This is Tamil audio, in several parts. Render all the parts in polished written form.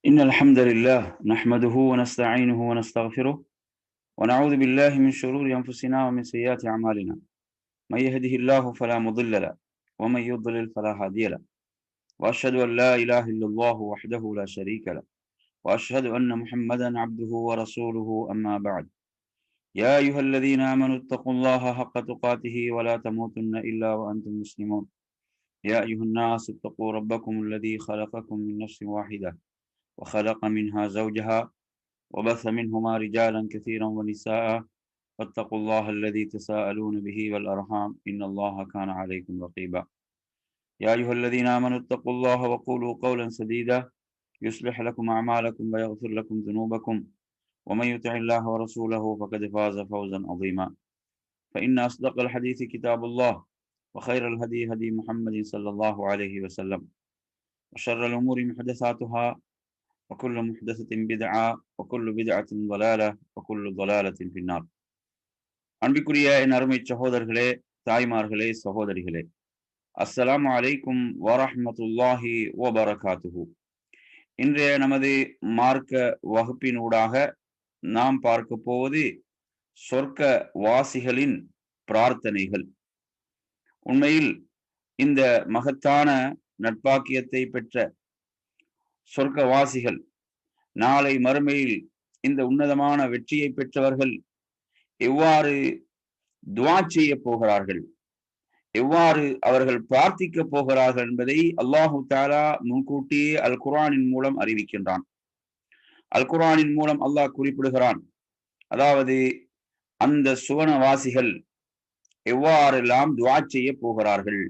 إن الحمد لله نحمده ونستعينه ونستغفره ونعوذ بالله من شرور أنفسنا ومن سيئات أعمالنا. من يهده الله فلا مضل له ومن يضلل فلا هادي له. وأشهد أن لا إله إلا الله وحده لا شريك له وأشهد أن محمدا عبده ورسوله. أما بعد، يا أيها الذين آمنوا اتقوا الله حق تقاته ولا تموتن إلا وأنتم مسلمون. يا أيها الناس اتقوا ربكم الذي خلقكم من نفس واحدة وخلق منها زوجها وبث منهما رجالا كثيرا ونساء، فاتقوا الله الذي تساءلون به والأرحام إن الله كان عليكم رقيبا. يا أيها الذين آمنوا اتقوا الله وقولوا قولا سديدا يصلح لكم أعمالكم ويغفر لكم ذنوبكم، ومن يطع الله ورسوله فقد فاز فوزا عظيما. فإن أصدق الحديث كتاب الله، وخير الهدي هدي محمد صلى الله عليه وسلم، وشر الأمور محدثاتها، وكل محدثة بدعة وكل بدعة ضلالة وكل ضلالة في النار. அன்பிற்குரிய என் அருமை சகோதரர்களே, தாய்மார்களே, சகோதரிகளே, அஸ்ஸலாமு அலைக்கும் வரஹ்மத்துல்லாஹி வபரகாத்துஹு. இன்றைய நமது மார்க்க வகுப்பினூடாக நாம் பார்க்க போவது சொர்க்க வாசிகளின் பிரார்த்தனைகள். உண்மையில் இந்த மகத்தான நட்பாக்கியத்தை பெற்ற சொர்க்கவாசிகள், நாளை மறுமையில் இந்த உன்னதமான வெற்றியை பெற்றவர்கள் எவ்வாறு துஆ செய்ய போகிறார்கள், எவ்வாறு அவர்கள் பிரார்த்திக்க போகிறார்கள் என்பதை அல்லாஹு தஆலா முன்கூட்டியே அல் குர்ஆனின் மூலம் அறிவிக்கின்றான். அல் குர்ஆனின் மூலம் அல்லாஹ் குறிப்பிடுகிறான், அதாவது அந்த சுவனவாசிகள் எவ்வாறெல்லாம் துஆ செய்ய போகிறார்கள்.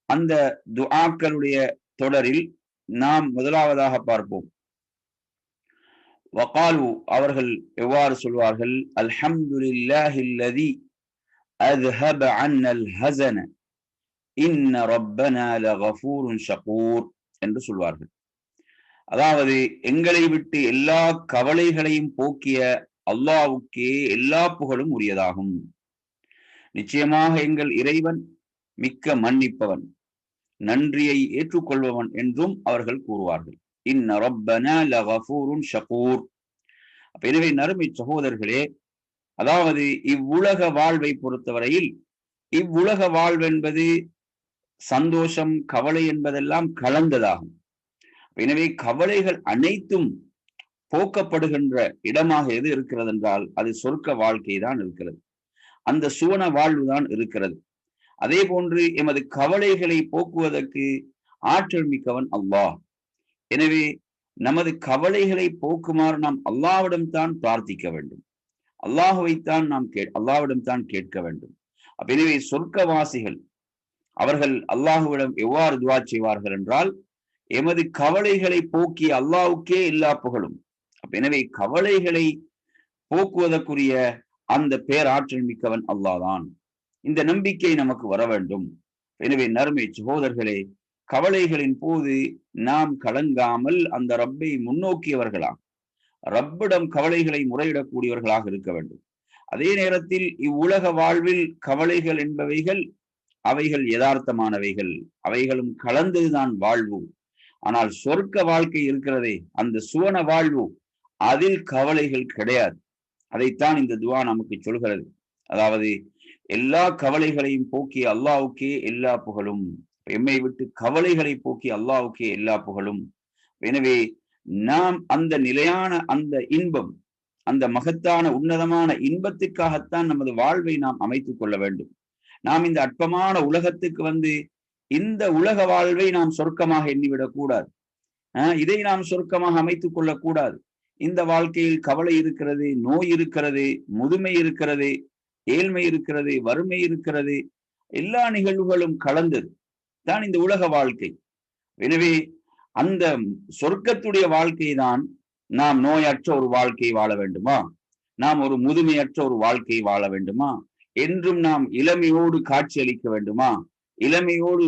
அந்த துஆக்களுடைய தொடரில் நாம் முதலாவதாக பார்ப்போம். வகாலு, அவர்கள் எவ்வாறு சொல்வார்கள், அல்ஹம்துலில்லாஹில்லதி அஸ்ஹப அன்னல் ஹஸன இன்ன ரப்பனா லகஃபூருன் ஷகூர் என்று சொல்வார்கள். அதாவது எங்களை விட்டு எல்லா கவலைகளையும் போக்கிய அல்லாஹ்வுக்கே எல்லா புகழும் உரியதாகும். நிச்சயமாக எங்கள் இறைவன் மிக்க மன்னிப்பவன், நன்றியை ஏற்றுக்கொள்பவன் என்றும் அவர்கள் கூறுவார்கள். இன்ன ரப்பனா லகஃபூருன் ஷகூர். எனவே நறுமை சகோதரர்களே, அதாவது இவ்வுலக வாழ்வை பொறுத்தவரையில் இவ்வுலக வாழ்வு என்பது சந்தோஷம், கவலை என்பதெல்லாம் கலந்ததாகும். எனவே கவலைகள் அனைத்தும் போக்கப்படுகின்ற இடமாக எது இருக்கிறது என்றால் அது சொர்க்க வாழ்க்கை தான் இருக்கிறது, அந்த சுவன வாழ்வு தான் இருக்கிறது. அதே போன்று எமது கவலைகளை போக்குவதற்கு ஆற்றல் மிக்கவன் அல்லாஹ். எனவே நமது கவலைகளை போக்குமாறு நாம் அல்லாஹ்விடம் தான் பிரார்த்திக்க வேண்டும், அல்லாஹுவைத்தான் நாம் அல்லாஹ்விடம் தான் கேட்க வேண்டும். எனவே சொர்க்கவாசிகள் அவர்கள் அல்லாஹுவிடம் எவ்வாறு துஆ செய்வார்கள் என்றால், எமது கவலைகளை போக்கி அல்லாஹ்வுக்கே எல்லா புகழும். எனவே கவலைகளை போக்குவதற்குரிய அந்த பேராற்றல் மிக்கவன் அல்லாஹ் தான். இந்த நம்பிக்கை நமக்கு வர வேண்டும். எனவே நறுமை சகோதரர்களே, கவலைகளின் போது நாம் கலங்காமல் அந்த ரப்பை முன்னோக்கியவர்களாக, ரப்பிடம் கவலைகளை முறையிடக்கூடியவர்களாக இருக்க வேண்டும். அதே நேரத்தில் இவ்வுலக வாழ்வில் கவலைகள் என்பவைகள் அவைகள் யதார்த்தமானவைகள், அவைகளும் கலந்ததுதான் வாழ்வு. ஆனால் சொர்க்க வாழ்க்கை இருக்கிறதே, அந்த சுவன வாழ்வு, அதில் கவலைகள் கிடையாது. அதைத்தான் இந்த துஆ நமக்கு சொல்கிறது. அதாவது எல்லா கவலைகளையும் போக்கி அல்லாஹ்வுக்கே எல்லா புகழும். எம்மை விட்டு கவலைகளை போக்கி அல்லாஹ்வுக்கே எல்லா புகழும். எனவே நாம் அந்த நிலையான அந்த இன்பம், அந்த மகத்தான உன்னதமான இன்பத்துக்காகத்தான் நமது வாழ்வை நாம் அமைத்துக் கொள்ள வேண்டும். நாம் இந்த அற்பமான உலகத்துக்கு இந்த உலக வாழ்வை நாம் சொர்க்கமாக எண்ணிவிடக் கூடாது. இதை நாம் சொர்க்கமாக அமைத்துக் கொள்ளக்கூடாது. இந்த வாழ்க்கையில் கவலை இருக்கிறது, நோய் இருக்கிறது, முதுமை இருக்கிறது, ஏழ்மை இருக்கிறது, வறுமை இருக்கிறது, எல்லா நிகழ்வுகளும் கலந்தது தான் இந்த உலக வாழ்க்கை. எனவே அந்த சொர்க்கத்துடைய வாழ்க்கை தான் நாம் நோயற்ற ஒரு வாழ்க்கை வாழ வேண்டுமா, நாம் ஒரு முதுமையற்ற ஒரு வாழ்க்கை வாழ வேண்டுமா, என்றும் நாம் இளமையோடு காட்சி அளிக்க வேண்டுமா, இளமையோடு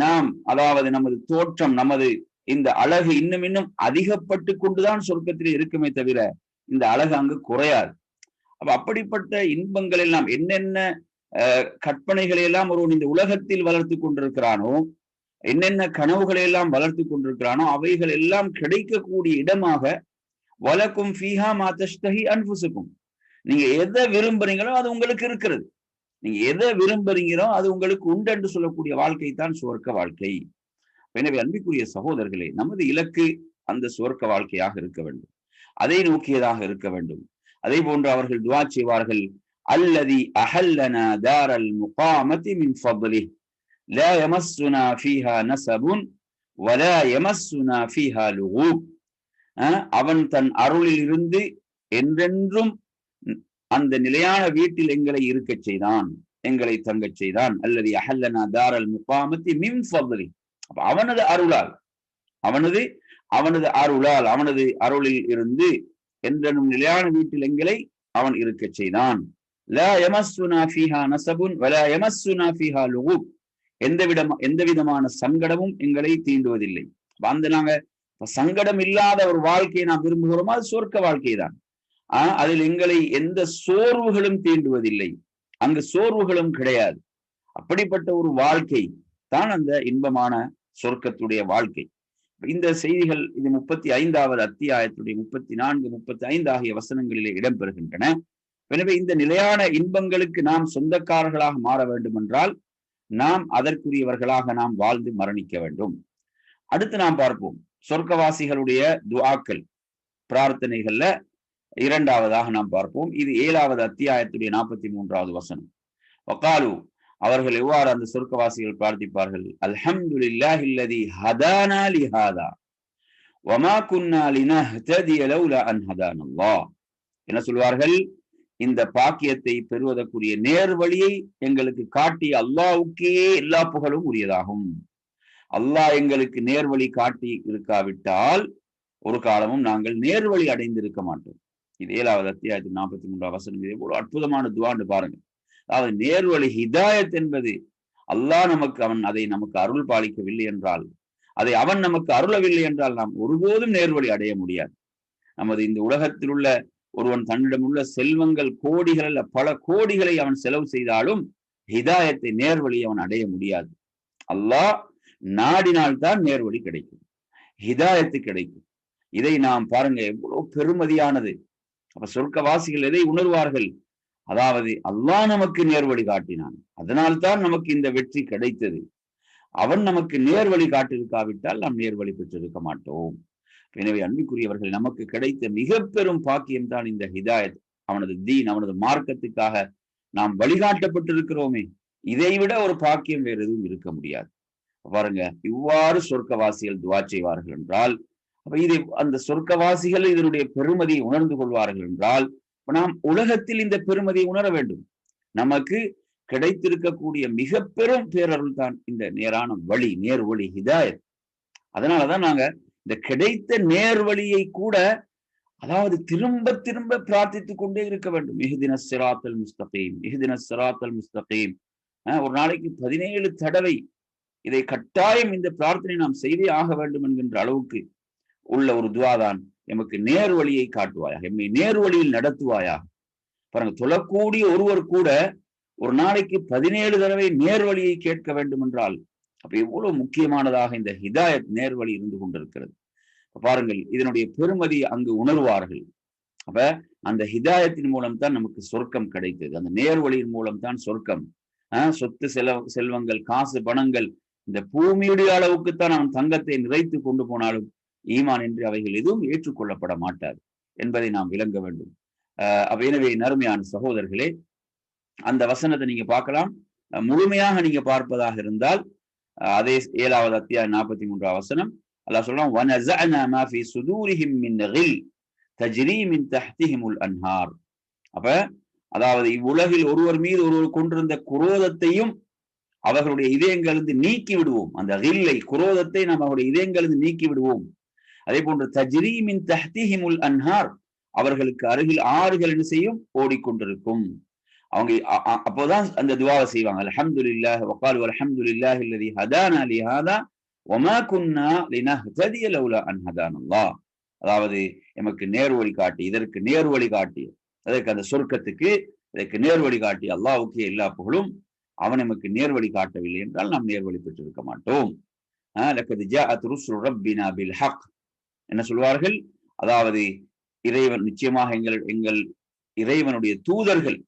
நாம் அதாவது நமது தோற்றம், நமது இந்த அழகு இன்னும் இன்னும் அதிகப்பட்டு கொண்டுதான் சொர்க்கத்திலே இருக்குமே தவிர இந்த அழகு அங்கு குறையாது. அப்படிப்பட்ட இன்பங்கள் எல்லாம் என்னென்ன கற்பனைகளை எல்லாம் ஒருவன் இந்த உலகத்தில் வளர்த்து கொண்டிருக்கிறானோ என்னென்ன கனவுகளை எல்லாம் வளர்த்து கொண்டிருக்கிறானோ அவைகள் எல்லாம் கிடைக்கக்கூடிய இடமாக வலக்கும் ஃபீஹா மா தஷ்தஹி அன்ஃபுசுக்கும், நீங்க எதை விரும்புறீங்களோ அது உங்களுக்கு இருக்கிறது. நீங்க எதை விரும்புறீங்களோ அது உங்களுக்கு உண்டு என்று சொல்லக்கூடிய வாழ்க்கை தான் சுவர்க்க வாழ்க்கை. எனவே அன்பிற்குரிய சகோதரர்களே, நமது இலக்கு அந்த சுவர்க்க வாழ்க்கையாக இருக்க வேண்டும், அதை நோக்கியதாக இருக்க வேண்டும். அதே போன்று அவர்கள் துஆ செய்வார்கள், அல்லதி அஹல்லனா தாரல் முகாமதி மின் ஃபضله லா யமஸ்ஸுனா ஃபீஹா நஸபுன் வலா யமஸ்ஸுனா ஃபீஹா லுகூப். அவன் தன் அருளில் இருந்து என்றென்றும் அந்த நிலையான வீட்டில் எங்களை இருக்கச் செய்தான், எங்களை தங்கச் செய்தான். அல்லதி அஹல்லனா தாரல் முகாமதி மின் ஃபضله, அவனது அருளால், அவனது அருளால், அவனது அருளில் இருந்து என்றென்னும் நிலையான வீட்டில் எங்களை அவன் இருக்கச் செய்தான். லா யமஸ்ஸுனா ஃபீஹா நஸபுன் வலா யமஸ்ஸுனா ஃபீஹா லுகூப், எந்த விதமான சங்கடமும் எங்களை தீண்டுவதில்லை. அந்த நாங்க சங்கடம் இல்லாத ஒரு வாழ்க்கையை நாம் விரும்புகிறோமோ அது சொர்க்க வாழ்க்கை தான். அதில் எங்களை எந்த சோர்வுகளும் தீண்டுவதில்லை, அங்கு சோர்வுகளும் கிடையாது. அப்படிப்பட்ட ஒரு வாழ்க்கை தான் அந்த இன்பமான சொர்க்கத்துடைய வாழ்க்கை. இந்த செய்திகள் இது 35வது அத்தியாயத்துடைய 34, 35 ஆகிய வசனங்களிலே இடம்பெறுகின்றன. எனவே இந்த நிலையான இன்பங்களுக்கு நாம் சொந்தக்காரர்களாக மாற வேண்டும் என்றால் நாம் அதற்குரியவர்களாக நாம் வாழ்ந்து மரணிக்க வேண்டும். அடுத்து நாம் பார்ப்போம் சொர்க்கவாசிகளுடைய துஆக்கள், பிரார்த்தனைகள்ல இரண்டாவதாக நாம் பார்ப்போம். இது 7வது அத்தியாயத்துடைய 43வது வசனம். வகாலு, அவர்கள் எவ்வாறு அந்த சொர்க்கவாசிகள் பிரார்த்திப்பார்கள், அல்ஹம்துலில்லாஹில்லதி ஹதானா லிஹாதா வமா குன்னா லினஹ்ததிய லௌலா அன் ஹதானல்லாஹ். என்ன சொல்வார்கள், இந்த பாக்கியத்தை பெறுவதற்குரிய நேர்வழியை எங்களுக்கு காட்டிய அல்லாஹ்வுக்கே எல்லா புகழும் உரியதாகும். அல்லாஹ் எங்களுக்கு நேர்வழி காட்டி இருக்காவிட்டால் ஒரு காலமும் நாங்கள் நேர்வழி அடைந்திருக்க மாட்டோம். இது 7வது அத்தியாயத்தில் 43வது வசனம். இதே போல அற்புதமான துஆன்னு பாருங்க. அதாவது நேர்வழி ஹிதாயத் என்பது அல்லாஹ் அவன் அதை நமக்கு அருள் பாலிக்கவில்லை என்றால், அதை அவன் நமக்கு அருளவில்லை என்றால் நாம் ஒருபோதும் நேர்வழி அடைய முடியாது. நமது இந்த உலகத்தில் உள்ள ஒருவன் தன்னிடம் உள்ள செல்வங்கள் கோடிகள் அல்ல பல கோடிகளை அவன் செலவு செய்தாலும் ஹிதாயத்தை நேர்வழி அவன் அடைய முடியாது. அல்லாஹ் நாடினால்தான் நேர்வழி கிடைக்கும், ஹிதாயத்து கிடைக்கும். இதை நாம் பாருங்க எவ்வளவு பெருமதியானது. அப்ப சொர்க்கவாசிகள் எதை உணர்வார்கள், அதாவது அல்லாஹ் நமக்கு நேர்வழி காட்டினான், அதனால்தான் நமக்கு இந்த வெற்றி கிடைத்தது. அவன் நமக்கு நேர்வழி காட்டியிருக்காவிட்டால் நாம் நேர்வழி பெற்றிருக்க மாட்டோம். எனவே அன்பிற்குரியவர்கள், நமக்கு கிடைத்த மிக பெரும் பாக்கியம் தான் இந்த ஹிதாயத். அவனது தீன், அவனது மார்க்கத்துக்காக நாம் வழிகாட்டப்பட்டிருக்கிறோமே, இதைவிட ஒரு பாக்கியம் வேறு எதுவும் இருக்க முடியாது. பாருங்க, இவ்வாறு சொர்க்கவாசிகள் துஆ செய்வார்கள் என்றால், அப்ப இதை அந்த சொர்க்கவாசிகள் இதனுடைய பெருமதியை உணர்ந்து கொள்வார்கள் என்றால் நாம் உலகத்தில் இந்த பெருமதியை உணர வேண்டும். நமக்கு கிடைத்திருக்கக்கூடிய மிக பெரும் பேரருள் தான் இந்த நேரான வழி, நேர்வழி, ஹிதாயத். அதனாலதான் நாங்க இந்த கிடைத்த நேர்வழியை கூட, அதாவது திரும்ப திரும்ப பிரார்த்தித்துக் கொண்டே இருக்க வேண்டும். இஹ்தினஸ் ஸிராத்தல் முஸ்தகீம், இஹ்தினஸ் ஸிராத்தல் முஸ்தகீம். ஒரு நாளைக்கு 17 தடவை இதை கட்டாயம் இந்த பிரார்த்தனை நாம் செய்தே ஆக வேண்டும் என்கின்ற அளவுக்கு உள்ள ஒரு துஆ தான், எமக்கு நேர்வழியை காட்டுவாயாக, எம்மை நேர்வழியில் நடத்துவாயாக. பாருங்க, தொழக்கூடிய ஒருவர் கூட ஒரு நாளைக்கு 17 தடவை நேர்வழியை கேட்க வேண்டும் என்றால் அப்ப எவ்வளவு முக்கியமானதாக இந்த ஹிதாயத் நேர்வழி இருந்து கொண்டிருக்கிறது. பாருங்கள், இதனுடைய பெருமதி அங்கு உணர்வார்கள். அப்ப அந்த ஹிதாயத்தின் மூலம் தான் நமக்கு சொர்க்கம் கிடைத்தது, அந்த நேர்வழியின் மூலம் தான் சொர்க்கம். சொத்து செல்வங்கள், காசு, பணங்கள் இந்த பூமியுடைய அளவுக்குத்தான் அவன் தங்கத்தை நிறைத்து கொண்டு போனாலும் ஈமான் என்று அவைகள் எதுவும் ஏற்றுக்கொள்ளப்பட மாட்டாது என்பதை நாம் விளங்க வேண்டும். எனவே நறுமையான சகோதரர்களே, அந்த வசனத்தை நீங்க பார்க்கலாம். முழுமையாக நீங்க பார்ப்பதாக இருந்தால் அதே 7வது அத்தியாயம் 43வது வசனம் அல்லாஹ் சொல்றான், வனஸஅனா மா ஃபீ சுதூரிஹிம் மின் கில் தஜ்ரீ மின் தஹ்திஹிமுல் அன்ஹார். அப்ப அதாவது இவ்வுலகில் ஒருவர் மீது ஒருவர் கொண்டிருந்த குரோதத்தையும் அவர்களுடைய இதயங்களிலிருந்து நீக்கி விடுவோம். அந்த கில்லை, குரோதத்தை நாம் அவருடைய இதயங்களிலிருந்து நீக்கி விடுவோம். அதே போன்று தஜ்ரீ மின் தஹ்திஹிமுல் அன்ஹார், அவர்களுக்கு அருகில் ஆறுகள் என்ன செய்யும், ஓடிக்கொண்டிருக்கும். அவங்க அப்போதான் அந்த துஆவை செய்வாங்க, அல்ஹம்துலில்லாஹ் வகாலு அல்ஹம்துலில்லாஹி அல்லதி ஹதானா லிஹாதா வமா குன்னா லினஹ்ததிய லௌலா அன் ஹதானல்லாஹ். அதாவது எமக்கு நேர்வழி காட்டி, இதற்கு நேர்வழி காட்டி, அதற்கு அந்த சொர்க்கத்துக்கு இதற்கு நேர்வழி காட்டி அல்லாஹ்வுக்கே எல்லா புகழும். அவன் நமக்கு நேர்வழி காட்டவில்லை என்றால் நாம் நேர்வழி பெற்றிருக்க மாட்டோம். லக்கத் ஜாஅத் ருசுலு ரப்பினா பில் ஹக் என்ன சொல்வார்கள், அதாவது இறைவன் நிச்சயமாக எங்கள் இறைவனுடைய தூதர்கள்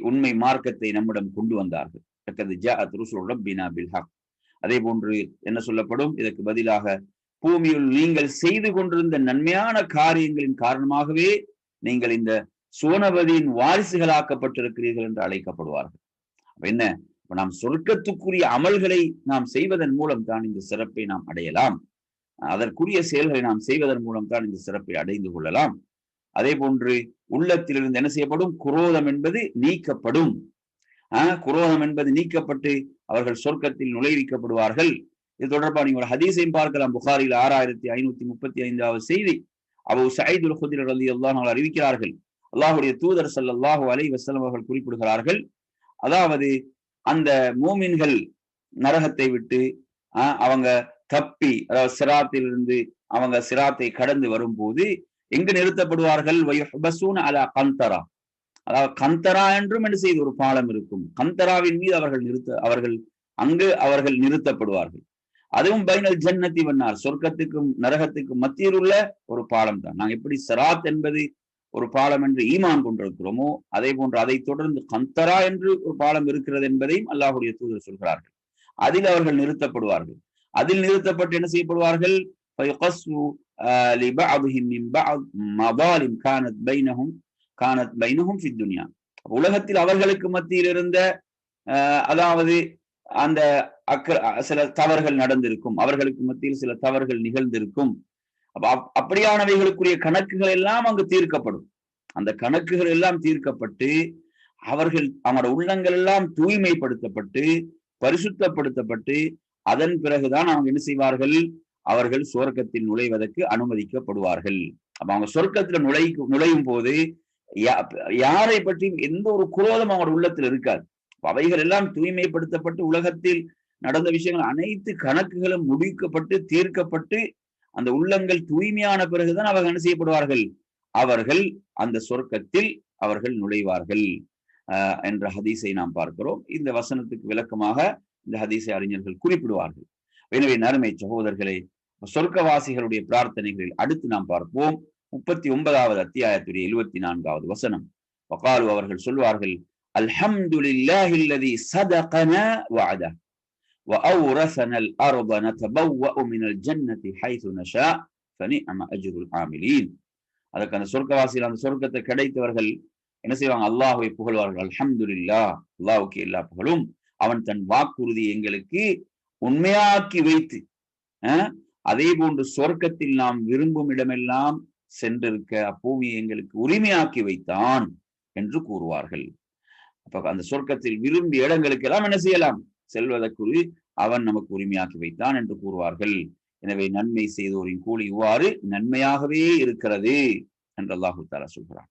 உண்மை மார்க்கத்தை நம்மிடம் கொண்டு வந்தார்கள். லக்கத் ஜாஅத் ருசுலு ரப்பினா பில் ஹக். அதே போன்று என்ன சொல்லப்படும், இதற்கு பதிலாக பூமியில் நீங்கள் செய்து கொண்டிருந்த நன்மையான காரியங்களின் காரணமாகவே நீங்கள் இந்த சோனபதியின் வாரிசுகளாக்கப்பட்டிருக்கிறீர்கள் என்று அழைக்கப்படுவார்கள். என்ன, நாம் சொர்க்கத்துக்குரிய அமல்களை நாம் செய்வதன் மூலம் தான் இந்த சிறப்பை நாம் அடையலாம். அதற்குரிய செயல்களை நாம் செய்வதன் மூலம் தான் இந்த சிறப்பை அடைந்து கொள்ளலாம். அதே போன்று உள்ளத்திலிருந்து என்ன செய்யப்படும், குரோதம் என்பது நீக்கப்படும். குரோதம் என்பது நீக்கப்பட்டு அவர்கள் சொர்க்கத்தில் நுழைவிக்கப்படுவார்கள். இது தொடர்பாக நீங்க ஒரு ஹதீஸையும் பார்க்கலாம். புகாரில் 6535வது செய்தி. அபூ சயீத் அல்-குத்ரி ரலியல்லாஹு அன்ஹு அறிவிக்கிறார்கள், அல்லாஹ்வுடைய தூதர் ஸல்லல்லாஹு அலைஹி வஸல்லம் அவர்கள் குறிப்பிடுகிறார்கள், அதாவது அந்த மூமின்கள் நரகத்தை விட்டு அவங்க தப்பி, அதாவது சிராத்திலிருந்து அவங்க சிராத்தை கடந்து வரும்போது எங்கு நிறுத்தப்படுவார்கள், வயுஹ்பஸூன அலா கந்தரா, அதாவது கந்தரா என்றும் என்ன செய்து ஒரு பாலம் இருக்கும், கந்தராவின் மீது அவர்கள் நிறுத்தப்படுவார்கள். அதுவும் பைனல் ஜன்னதி வன்னார், சொர்க்கத்துக்கும் நரகத்துக்கும் மத்தியில் உள்ள ஒரு பாலம் தான். நாங்கள் எப்படி சிராத் என்பது ஒரு பாலம் என்று ஈமான் கொண்டிருக்கிறோமோ, அதே போன்று அதை தொடர்ந்து கந்தரா என்று ஒரு பாலம் இருக்கிறது என்பதையும் அல்லாஹ்வுடைய தூதர் சொல்கிறார்கள். அதில் அவர்கள் நிறுத்தப்படுவார்கள். அதில் நிறுத்தப்பட்டு என்ன செய்யப்படுவார்கள், உலகத்தில் அவர்களுக்கு மத்தியில் இருந்த அதாவது அந்த சில தவறுகள் நடந்திருக்கும், அவர்களுக்கு மத்தியில் சில தவறுகள் நிகழ்ந்திருக்கும். அப்படியானவைகளுக்குரிய கணக்குகள் எல்லாம் அங்கு தீர்க்கப்படும். அந்த கணக்குகள் எல்லாம் தீர்க்கப்பட்டு அவங்களோட உள்ளங்கள் எல்லாம் தூய்மைப்படுத்தப்பட்டு பரிசுத்தப்படுத்தப்பட்டு அதன் பிறகுதான் அவங்க என்ன செய்வார்கள், அவர்கள் சொர்க்கத்தில் நுழைவதற்கு அனுமதிக்கப்படுவார்கள். அப்ப அவங்க சொர்க்கத்துல நுழையும் போது யாரை பற்றியும் எந்த ஒரு குரோதம் அவங்களோட உள்ளத்தில் இருக்காது. அவைகள் எல்லாம் தூய்மைப்படுத்தப்பட்டு உலகத்தில் நடந்த விஷயங்கள் அனைத்து கணக்குகளும் முடிக்கப்பட்டு தீர்க்கப்பட்டு அந்த உள்ளங்கள் தூய்மையான பிறகுதான் அவர்கள் என்ன செய்யப்படுவார்கள், அவர்கள் அந்த சொர்க்கத்தில் அவர்கள் நுழைவார்கள் என்ற ஹதீஸை நாம் பார்க்கிறோம். இந்த வசனத்துக்கு விளக்கமாக இந்த ஹதீஸை அறிஞர்கள் குறிப்பிடுவார்கள். எனவே நறுமை சகோதரர்களே, சொர்க்கவாசிகளுடைய பிரார்த்தனைகளில் அடுத்து நாம் பார்ப்போம் 39வது அத்தியாயத்துடைய 74வது வசனம். வகாலு, அவர்கள் சொல்வார்கள், அல்ஹம்துலில்லாஹில்லதி ஸதகனா வஅதஹு وأورثنا الأرض نتبوأ من الجنة حيث نشاء فنعم أجر العاملين. அதுக்கு அந்த சொர்க்கவாசிகள் அந்த சொர்க்கத்தை கிடைத்தவர்கள் என்ன செய்வாங்க, அல்லாஹ்வை புகழ்வார்கள். அல்ஹம்துலில்லாஹ், அல்லாஹ்வுக்கு எல்லா புகழும், அவன் தன் வாக்குறுதி எங்களுக்கு உண்மையாக்கி வைத்து அதே போன்று சொர்க்கத்தில் நாம் விரும்பும் இடமெல்லாம் சென்றிருக்க அப்பூமியை எங்களுக்கு உரிமையாக்கி வைத்தான் என்று கூறுவார்கள். அப்ப அந்த சொர்க்கத்தில் விரும்பிய இடங்களுக்கு எல்லாம் என்ன செய்யலாம், செல்வதற்கு அவன் நமக்கு உரிமையாக்கி வைத்தான் என்று கூறுவார்கள். எனவே நன்மை செய்தோரின் கூலி இவ்வாறு நன்மையாகவே இருக்கிறது என்று அல்லாஹு தஆலா சொல்கிறான்.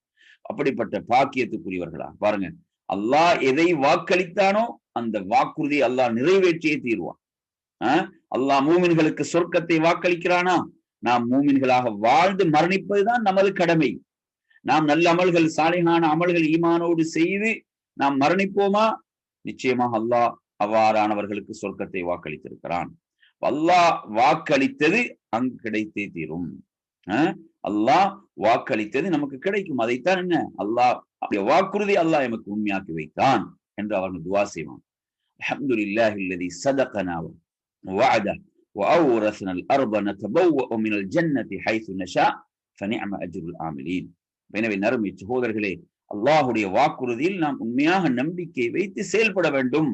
அப்படிப்பட்ட பாக்கியத்துக்குரியவர்களா பாருங்க, அல்லாஹ் எதை வாக்களித்தானோ அந்த வாக்குறுதி அல்லாஹ் நிறைவேற்றியே தீர்வான். அல்லாஹ் மூமின்களுக்கு சொர்க்கத்தை வாக்களிக்கிறானா, நாம் மூமின்களாக வாழ்ந்து மரணிப்பதுதான் நமது கடமை. நாம் நல்ல அமல்கள், சாலிஹான அமல்கள் ஈமானோடு செய்து நாம் மரணிப்போமா, நிச்சயமாக அல்லாஹ் அவ்வாறானவர்களுக்கு சொர்க்கத்தை வாக்களித்திருக்கிறான். அல்லாஹ் வாக்களித்தது அங்கு கிடைத்தே தீரும். அல்லாஹ் வாக்களித்தது நமக்கு கிடைக்கும். அதைத்தான் என்ன, அல்லாஹ் வாக்குறுதி அல்லாஹ் எமக்கு உண்மையாக்கி வைத்தான் என்று அவர்கள் துஆ செய்வான். அல்ஹம்துலில்லாஹில்லதி ஸதகனா வஅதஹு வஅவ்ரஸ்னா அல்-அர்த நதபவ்வஅ மினல் ஜன்னதி ஹைஸு நஷா ஃபனிஅம அஜ்ருல் ஆமிலீன். எனவே நறுமை சகோதரர்களே, அல்லாஹ்வுடைய வாக்குறுதியில் நாம் உண்மையாக நம்பிக்கை வைத்து செயல்பட வேண்டும்.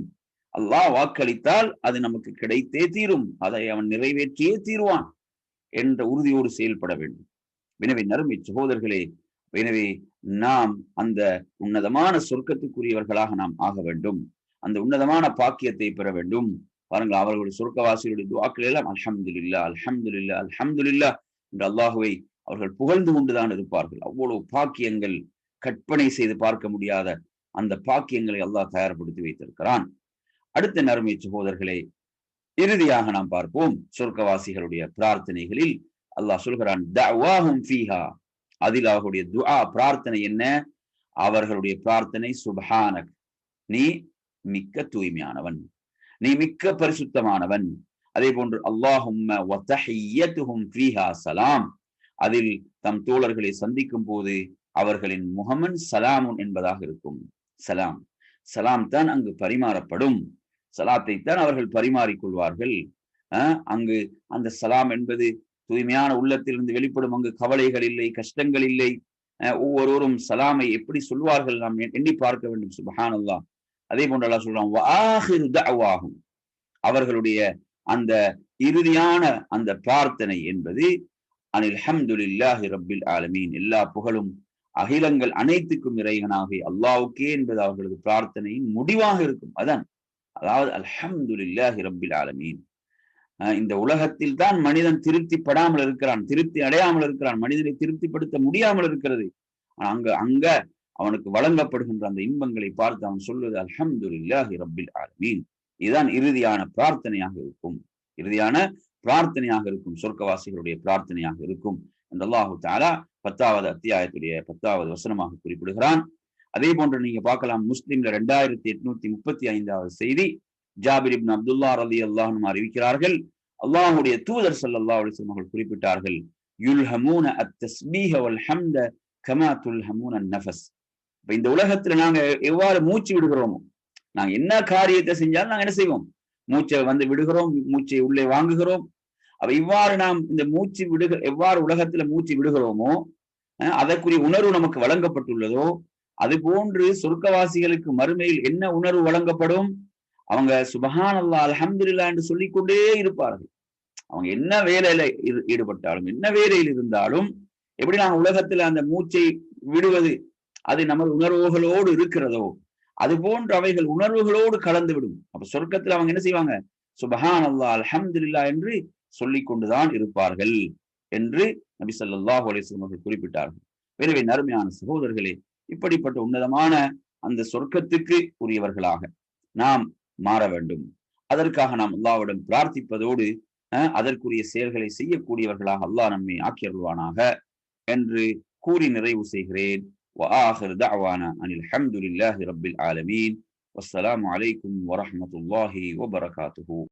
அல்லாஹ் வாக்களித்தால் அது நமக்கு கிடைத்தே தீரும், அதை அவன் நிறைவேற்றியே தீருவான் என்ற உறுதியோடு செயல்பட வேண்டும். எனவே நறுமை சகோதரர்களே, எனவே நாம் அந்த உன்னதமான சொர்க்கத்துக்குரியவர்களாக நாம் ஆக வேண்டும். அந்த உன்னதமான பாக்கியத்தை பெற வேண்டும். பாருங்கள், அவர்களுடைய சொர்க்கவாசிகளுடைய துஆக்கள் எல்லாம் அல்ஹம்துலில்லாஹ் அல்ஹம்துலில்லாஹ் அல்ஹம்துலில்லாஹ் என்று அல்லாஹ்வை அவர்கள் புகழ்ந்து கொண்டுதான் இருப்பார்கள். அவ்வளவு பாக்கியங்கள், கற்பனை செய்து பார்க்க முடியாத அந்த பாக்கியங்களை அல்லாஹ் தயார்படுத்தி வைத்திருக்கிறான். அடுத்த நறுமை சகோதரர்களே, இறுதியாக நாம் பார்ப்போம் சொர்க்கவாசிகளுடைய பிரார்த்தனைகளில் அல்லாஹ் சொல்கிறான், தஅவாஹும் ஃபீஹா, அதில் அவர்களுடைய துஆ பிரார்த்தனை என்ன, அவர்களுடைய பிரார்த்தனை சுப்ஹானக், நீ மிக்க தூய்மையானவன், நீ மிக்க பரிசுத்தமானவன், அதே போன்று அல்லாஹும்ம வ தஹிய்யத்துஹும் ஃபீஹா சலாம், அதில் தம் தோழர்களை சந்திக்கும் போது அவர்களின் முகமன் சலாமுன் என்பதாக இருக்கும். சலாம் சலாம் தான் அங்கு பரிமாறப்படும், சலாத்தை தான் அவர்கள் பரிமாறிக்கொள்வார்கள். அங்கு அந்த சலாம் என்பது தூய்மையான உள்ளத்திலிருந்து வெளிப்படும். அங்கு கவலைகள் இல்லை, கஷ்டங்கள் இல்லை. ஒவ்வொருவரும் சலாமை எப்படி சொல்வார்கள் நாம் எண்ணி பார்க்க வேண்டும். சுப்ஹானல்லாஹ். அதே போன்று அல்லாஹ் சொல்றான் வ ஆகிரு தஅவாஹும், அவர்களுடைய அந்த இறுதியான அந்த பிரார்த்தனை என்பது அனில் ஹம்துலில்லாஹி ரப்பில் ஆலமீன், எல்லா புகழும் அகிலங்கள் அனைத்துக்கும் இறைவனாகிய அல்லாஹ்வுக்கே என்பது அவர்களது பிரார்த்தனையின் முடிவாக இருக்கும். அதான், அதாவது அல்ஹம்துலில்லாஹி ரப்பில் ஆலமீன். இந்த உலகத்தில் தான் மனிதன் திருப்திப்படாமல் இருக்கிறான், திருப்தி அடையாமல் இருக்கிறான், மனிதனை திருப்திப்படுத்த முடியாமல் இருக்கிறது. அங்க அவனுக்கு வழங்கப்படுகின்ற அந்த இன்பங்களை பார்த்து அவன் சொல்வது அல்ஹம்துலில்லாஹி ரப்பில் ஆலமீன். இதுதான் இறுதியான பிரார்த்தனையாக இருக்கும், இறுதியான பிரார்த்தனையாக இருக்கும், சொர்க்கவாசிகளுடைய பிரார்த்தனையாக இருக்கும் என்று அல்லாஹு தஆலா 10வது அத்தியாயத்துடைய 10வது வசனமாக குறிப்பிடுகிறான். அதே போன்று நீங்க பார்க்கலாம், முஸ்லிம்ல 2835வது செய்தி, ஜாபிர் இப்னு அப்துல்லாஹ் ரலியல்லாஹு அன்ஹு அறிவிக்கிறார்கள், அல்லாஹ்வுடைய தூதர் ஸல்லல்லாஹு அலைஹி வஸல்லம் அவர்கள் குறிப்பிட்டார்கள், யுல்ஹமூன அத்-தஸ்பீஹ வல் ஹம்த கமா துல்ஹமூன அன்-நஃபஸ். இப்ப இந்த உலகத்துல நாங்க எவ்வாறு மூச்சு விடுகிறோமோ, நாங்க என்ன காரியத்தை செஞ்சாலும் நாங்க என்ன செய்வோம், மூச்சை விடுகிறோம், மூச்சை உள்ளே வாங்குகிறோம். அப்ப இவ்வாறு நாம் இந்த மூச்சு எவ்வாறு உலகத்துல மூச்சு விடுகிறோமோ அதற்குரிய உணர்வு நமக்கு வழங்கப்பட்டுள்ளதோ, அது போன்று சொர்க்கவாசிகளுக்கு மறுமையில் என்ன உணர்வு வழங்கப்படும், அவங்க சுப்ஹானல்லாஹ் அல்ஹம்துலில்லாஹ் என்று சொல்லிக்கொண்டே இருப்பார்கள். அவங்க என்ன வேலையில ஈடுபட்டாலும், என்ன வேலையில் இருந்தாலும், எப்படி நாங்கள் உலகத்துல அந்த மூச்சை விடுவது அது நமது உணர்வுகளோடு இருக்கிறதோ, அது போன்று அவைகள் உணர்வுகளோடு கலந்து விடும். அப்ப சொர்க்கத்துல அவங்க என்ன செய்வாங்க, சுப்ஹானல்லாஹ் அல்ஹம்துலில்லாஹ் என்று சொல்லிக் கொண்டுதான் இருப்பார்கள் என்று நபி ஸல்லல்லாஹு அலைஹி வஸல்லம் அவர்கள் குறிப்பிட்டார்கள். எனவே நறுமையான சகோதரர்களே, இப்படிப்பட்ட உன்னதமான அந்த சொர்க்கத்துக்கு உரியவர்களாக நாம் மாற வேண்டும். அதற்காக நாம் அல்லாஹ்விடம் பிரார்த்திப்பதோடு அதற்குரிய செயல்களை செய்யக்கூடியவர்களாக அல்லாஹ் நம்மை ஆக்கியருள்வானாக என்று கூறி நிறைவு செய்கிறேன். وآخر دعوانا أن الحمد لله رب العالمين والسلام عليكم ورحمة الله وبركاته.